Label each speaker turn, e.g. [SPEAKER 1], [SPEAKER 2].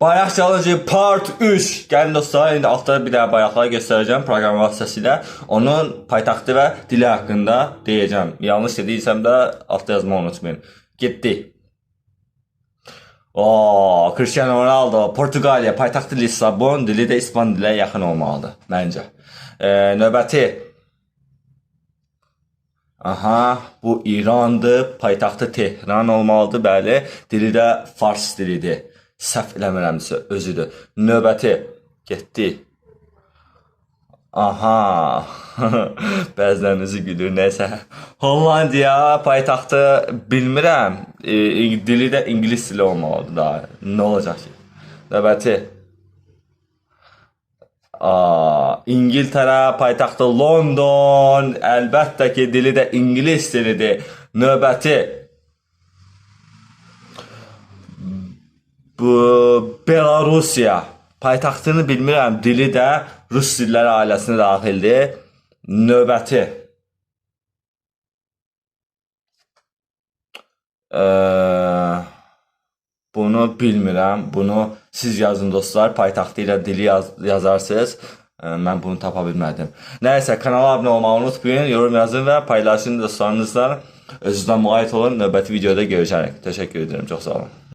[SPEAKER 1] Bayaq challenge part 3. Gəlin dostlar, indi altda bir daha bayaqları göstərəcəm proqram vasitəsilə. Onun paytaxtı və dili haqqında deyəcəm. Yanlış dediysəm də altda yazmayı unutmayın. Getdi. Cristiano Ronaldo, Portuqaliya, paytaxtı Lissabon, dili də İspan dilə yaxın olmalıdır məncə. Növbəti. Aha, bu İrandır, paytaxtı Tehran olmalıdır, bəli. Dili də Fars dilidir. Səhv eləmirəmsə özüdür. Növbəti. Getdi. Aha. Bəzilərinizi gülür, nəysə. Hollandiya, paytaxtı bilmirəm. Dili də İngilis dili olmalıdır da. Nə olacaq ki? Növbəti. İngiltərə, paytaxtı London. Əlbəttə ki, dili də İngilis dilidir. Növbəti. Bu Belarusiya, paytaxtını bilmirəm, dili də Rus dilləri ailəsinə daxildir. Növbəti. Bunu bilmirəm, bunu siz yazın dostlar, paytaxtı ilə dili yazarsınız. Mən bunu tapa bilmədim. Nəysə, kanala abunə olmağı unutmayın, yorum yazın və paylaşın dostlarınızla. Özünüzdən müğayət olun, növbəti videoda görüşərik. Təşəkkür edirəm, çox sağ olun.